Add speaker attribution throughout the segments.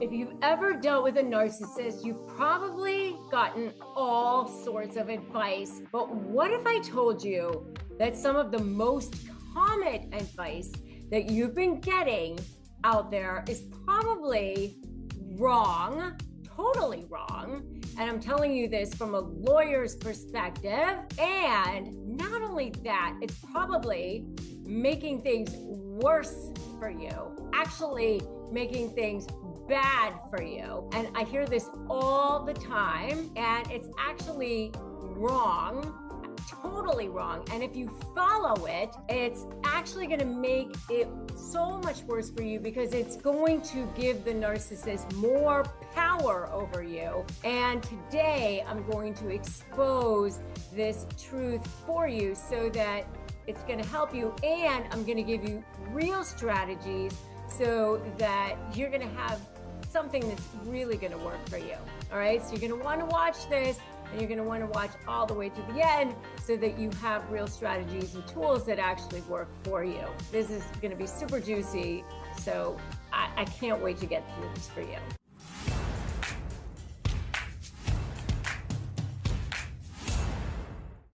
Speaker 1: If you've ever dealt with a narcissist, you've probably gotten all sorts of advice. But what if I told you that some of the most common advice that you've been getting out there is probably wrong, totally wrong? And I'm telling you this from a lawyer's perspective. And not only that, it's probably making things worse for you, actually making things bad for you. And I hear this all the time, and it's actually wrong, totally wrong. And if you follow it, it's actually going to make it so much worse for you because it's going to give the narcissist more power over you. And today I'm going to expose this truth for you so that it's going to help you, and I'm going to give you real strategies so that you're going to have something that's really going to work for you. All right, so you're going to want to watch this, and you're going to want to watch all the way to the end so that you have real strategies and tools that actually work for you. This is going to be super juicy, so I can't wait to get through this for you.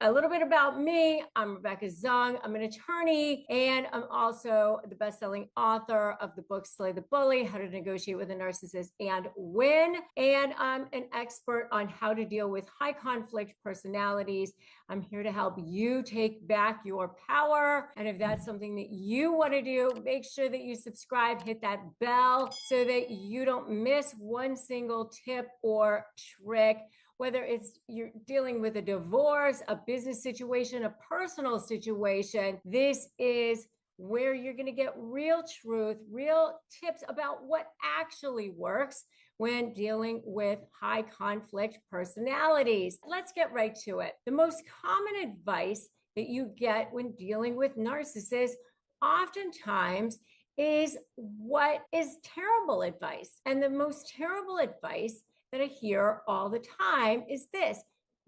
Speaker 1: A little bit about me. I'm Rebecca Zung. I'm an attorney, and I'm also the best-selling author of the book Slay the Bully: How to Negotiate with a Narcissist and Win. And I'm an expert on how to deal with high conflict personalities. I'm here to help you take back your power. And if that's something that you want to do, make sure that you subscribe, hit that bell so that you don't miss one single tip or trick. Whether it's you're dealing with a divorce, a business situation, a personal situation, this is where you're going to get real truth, real tips about what actually works when dealing with high conflict personalities. Let's get right to it. The most common advice that you get when dealing with narcissists oftentimes is what is terrible advice. And the most terrible advice that I hear all the time is this: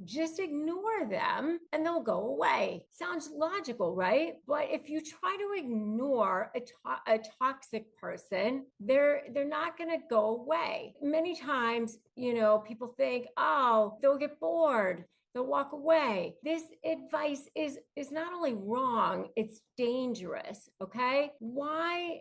Speaker 1: just ignore them and they'll go away. Sounds logical, right? But if you try to ignore a toxic person, they're not going to go away. Many times, people think, oh, they'll get bored, they'll walk away. This advice is not only wrong, it's dangerous. Okay? Why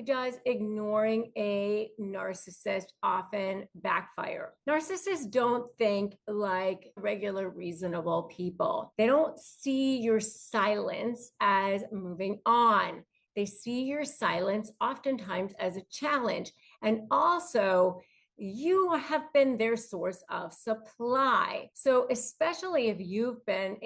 Speaker 1: does ignoring a narcissist often backfire? Narcissists don't think like regular, reasonable people. They don't see your silence as moving on. They see your silence oftentimes as a challenge. And also, you have been their source of supply. So especially if you've been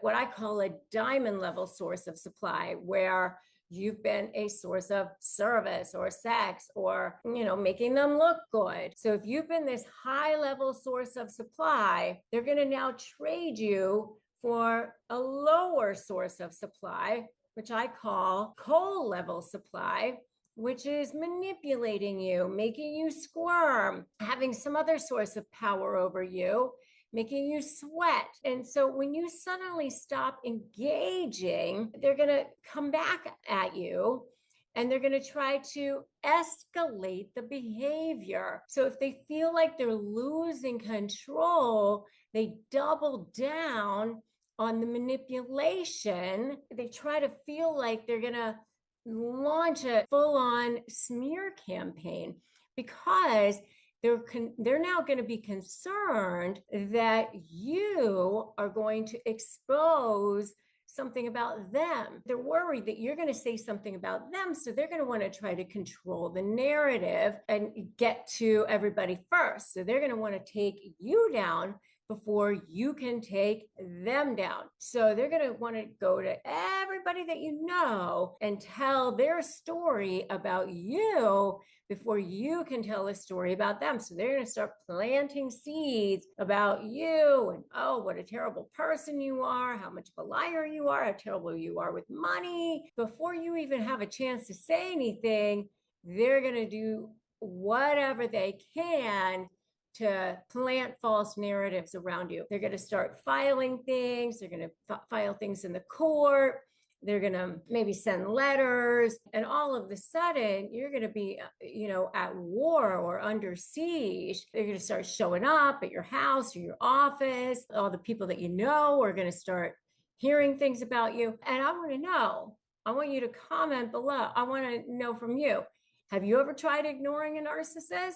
Speaker 1: what I call a diamond level source of supply, where you've been a source of service or sex or, making them look good. So if you've been this high level source of supply, they're going to now trade you for a lower source of supply, which I call coal level supply, which is manipulating you, making you squirm, having some other source of power over you, making you sweat. And so when you suddenly stop engaging, they're going to come back at you and they're going to try to escalate the behavior. So if they feel like they're losing control, they double down on the manipulation. They try to feel like they're going to launch a full-on smear campaign because they're now going to be concerned that you are going to expose something about them. They're worried that you're going to say something about them, so they're going to want to try to control the narrative and get to everybody first. So they're going to want to take you down before you can take them down. So they're going to want to go to everybody that you know and tell their story about you before you can tell a story about them. So they're going to start planting seeds about you and, oh, what a terrible person you are, how much of a liar you are, how terrible you are with money. Before you even have a chance to say anything, they're going to do whatever they can to plant false narratives around you. They're going to start filing things. They're going to file things in the court. They're going to maybe send letters, and all of a sudden you're going to be, at war or under siege. They're going to start showing up at your house or your office. All the people that you know are going to start hearing things about you. And I want to know, I want you to comment below. I want to know from you. Have you ever tried ignoring a narcissist?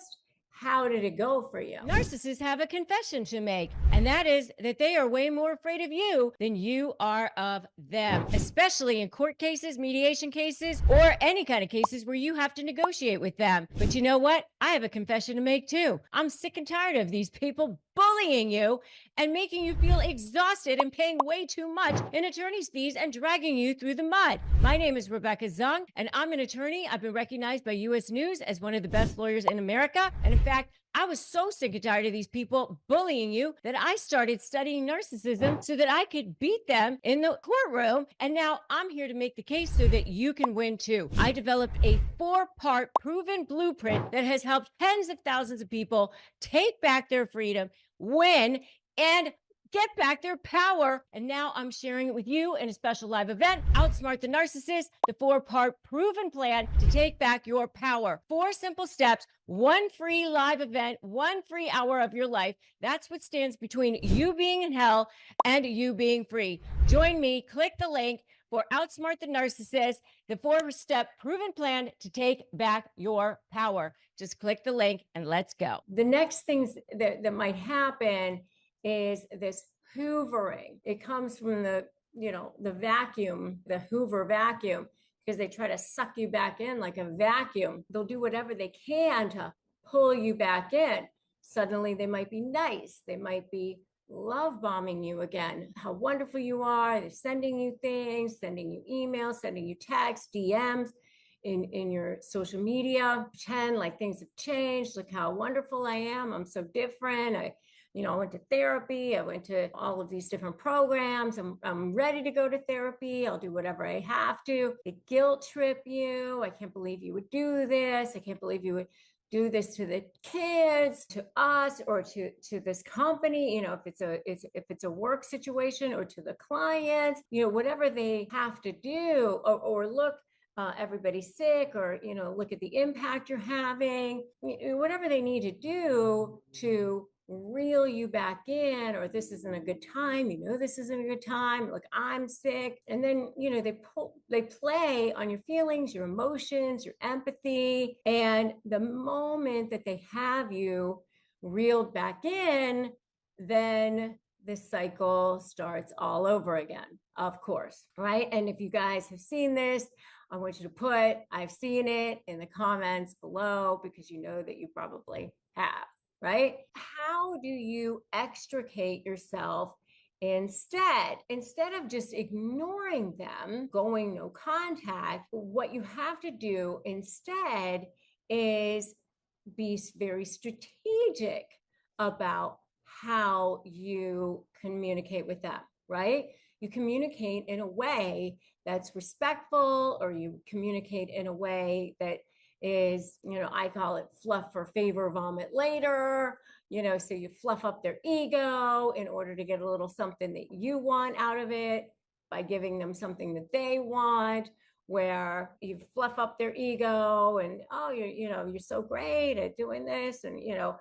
Speaker 1: How did it go for you?
Speaker 2: Narcissists have a confession to make, and that is that they are way more afraid of you than you are of them, especially in court cases, mediation cases, or any kind of cases where you have to negotiate with them. But you know what? I have a confession to make too. I'm sick and tired of these people bullying you and making you feel exhausted and paying way too much in attorney's fees and dragging you through the mud. My name is Rebecca Zung, and I'm an attorney. I've been recognized by U.S. News as one of the best lawyers in America. And in fact, I was so sick and tired of these people bullying you that I started studying narcissism so that I could beat them in the courtroom. And now I'm here to make the case so that you can win too. I developed a 4-part proven blueprint that has helped tens of thousands of people take back their freedom, win, and get back their power. And now I'm sharing it with you in a special live event, Outsmart the Narcissist, the 4-part proven plan to take back your power. 4 simple steps, 1 free live event, 1 free hour of your life. That's what stands between you being in hell and you being free. Join me, click the link for Outsmart the Narcissist, the 4-step proven plan to take back your power. Just click the link and let's go.
Speaker 1: The next things that might happen is this hoovering. It comes from the vacuum, the Hoover vacuum, because they try to suck you back in like a vacuum. They'll do whatever they can to pull you back in. Suddenly they might be nice. They might be love bombing you again, how wonderful you are. They're sending you things, sending you emails, sending you texts, DMs in your social media. Pretend like things have changed. Look how wonderful I am. I'm so different. I went to therapy. I went to all of these different programs. I'm ready to go to therapy. I'll do whatever I have to. They guilt trip you. I can't believe you would do this. I can't believe you would do this to the kids, to us, or to this company, if it's a work situation, or to the clients, whatever they have to do, or look, everybody's sick, or look at the impact you're having, whatever they need to do to reel you back in, or this isn't a good time, this isn't a good time, look, I'm sick. And then they play on your feelings, your emotions, your empathy. And the moment that they have you reeled back in, then the cycle starts all over again, of course, right? And if you guys have seen this, I want you to put I've seen it in the comments below, because you know that you probably have, right? How do you extricate yourself instead of just ignoring them, going no contact? What you have to do instead is be very strategic about how you communicate with them, right? You communicate in a way that's respectful, or you communicate in a way that is, I call it fluff for favor, vomit later, so you fluff up their ego in order to get a little something that you want out of it by giving them something that they want, where you fluff up their ego and, oh, you're so great at doing this. And,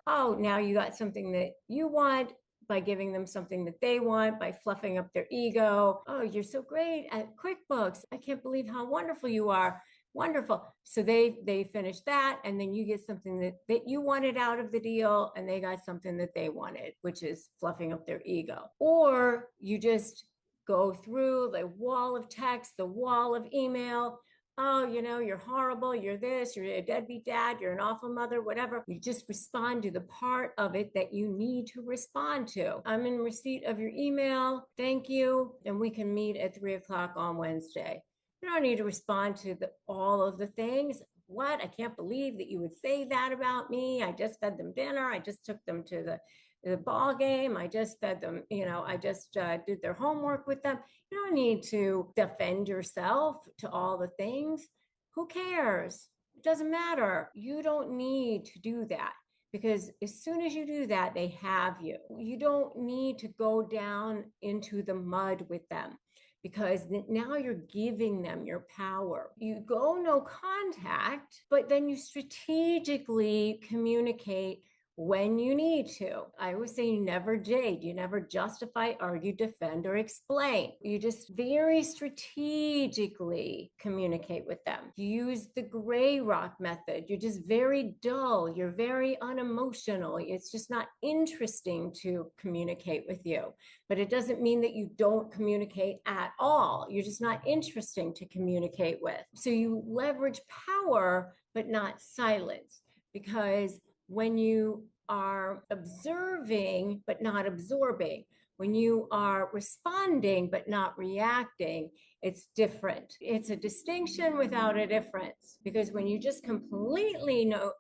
Speaker 1: oh, now you got something that you want by giving them something that they want, by fluffing up their ego. Oh, you're so great at QuickBooks. I can't believe how wonderful you are. Wonderful. So they finish that, and then you get something that you wanted out of the deal, and they got something that they wanted, which is fluffing up their ego. Or you just go through the wall of text, the wall of email. Oh, you're horrible, you're this, you're a deadbeat dad, you're an awful mother, whatever. You just respond to the part of it that you need to respond to. I'm in receipt of your email. Thank you. And we can meet at 3:00 on Wednesday. You don't need to respond to all of the things. What? I can't believe that you would say that about me. I just fed them dinner. I just took them to the ball game. I just fed them, I just did their homework with them. You don't need to defend yourself to all the things. Who cares? It doesn't matter. You don't need to do that, because as soon as you do that, they have you. You don't need to go down into the mud with them. because now you're giving them your power. You go no contact, but then you strategically communicate when you need to. I always say you never jade, you never justify, argue, defend, or explain. You just very strategically communicate with them. You use the gray rock method. You're just very dull. You're very unemotional. It's just not interesting to communicate with you. But it doesn't mean that you don't communicate at all. You're just not interesting to communicate with. So you leverage power, but not silence, because when you are observing but not absorbing, when you are responding but not reacting, it's different. It's a distinction without a difference, because when you just completely no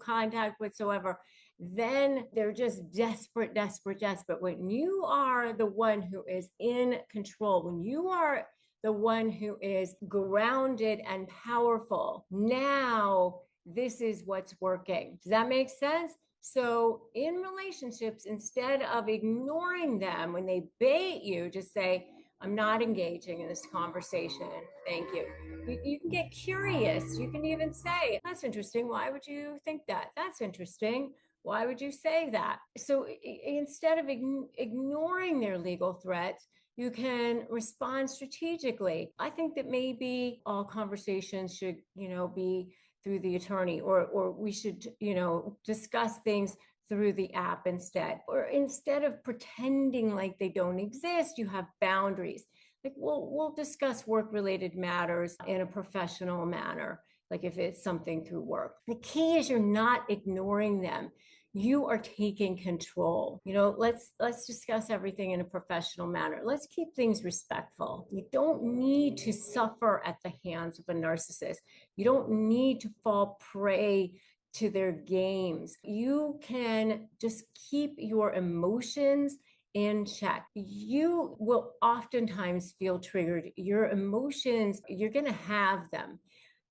Speaker 1: contact whatsoever, then they're just desperate. When you are the one who is in control, when you are the one who is grounded and powerful, now this is what's working. Does that make sense? So in relationships, instead of ignoring them when they bait you, just say, I'm not engaging in this conversation. Thank you. You can get curious. You can even say, that's interesting. Why would you think that? That's interesting. Why would you say that? So instead of ignoring their legal threats, you can respond strategically. I think that maybe all conversations should, be through the attorney, or we should, discuss things through the app instead. Or instead of pretending like they don't exist, you have boundaries. Like we'll discuss work-related matters in a professional manner, like if it's something through work. The key is you're not ignoring them. You are taking control. Let's discuss everything in a professional manner. Let's keep things respectful. You don't need to suffer at the hands of a narcissist. You don't need to fall prey to their games. You can just keep your emotions in check. You will oftentimes feel triggered. Your emotions, you're going to have them.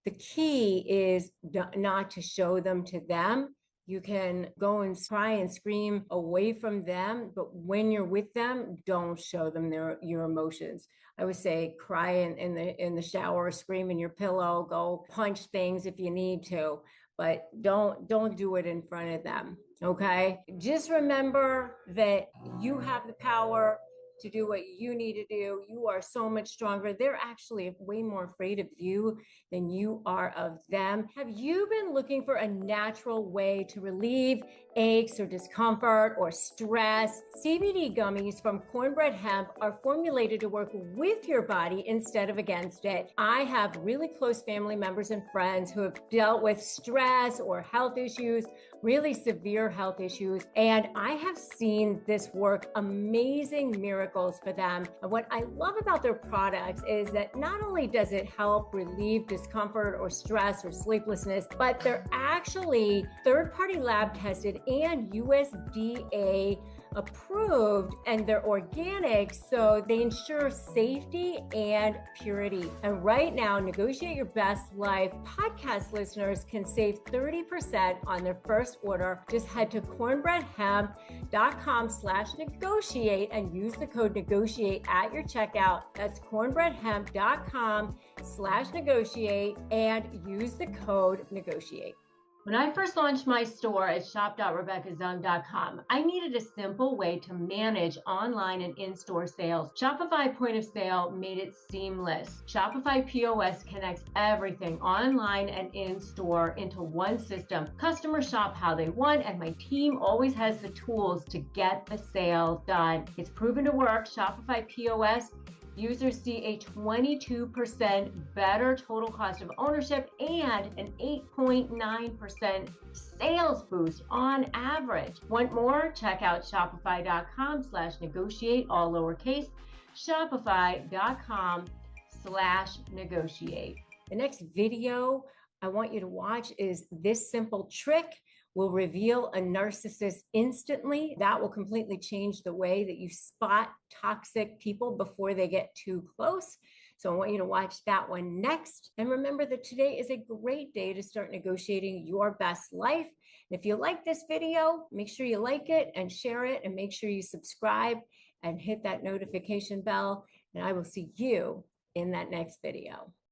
Speaker 1: The key is not to show them to them. You can go and cry and scream away from them, but when you're with them, don't show them your emotions. I would say cry in the shower, scream in your pillow, go punch things if you need to, but don't do it in front of them. Okay? Just remember that you have the power to do what you need to do. You are so much stronger. They're actually way more afraid of you than you are of them. Have you been looking for a natural way to relieve aches or discomfort or stress? CBD gummies from Cornbread Hemp are formulated to work with your body instead of against it. I have really close family members and friends who have dealt with stress or health issues, really severe health issues, and I have seen this work amazing miracles for them. And what I love about their products is that not only does it help relieve discomfort or stress or sleeplessness, but they're actually third-party lab tested and USDA approved, and they're organic, so they ensure safety and purity. And right now, Negotiate Your Best Life podcast listeners can save 30% on their first order. Just head to cornbreadhemp.com/negotiate and use the code negotiate at your checkout. That's cornbreadhemp.com/negotiate and use the code negotiate. When I first launched my store at shop.rebeccazung.com, I needed a simple way to manage online and in-store sales. Shopify Point of Sale made it seamless. Shopify POS connects everything online and in-store into one system. Customers shop how they want, and my team always has the tools to get the sale done. It's proven to work. Shopify POS users see a 22% better total cost of ownership and an 8.9% sales boost on average. Want more? Check out shopify.com/negotiate, all lowercase, shopify.com/negotiate. The next video I want you to watch is this simple trick will reveal a narcissist instantly. That will completely change the way that you spot toxic people before they get too close. So I want you to watch that one next. And remember that today is a great day to start negotiating your best life. And if you like this video, make sure you like it and share it, and make sure you subscribe and hit that notification bell. And I will see you in that next video.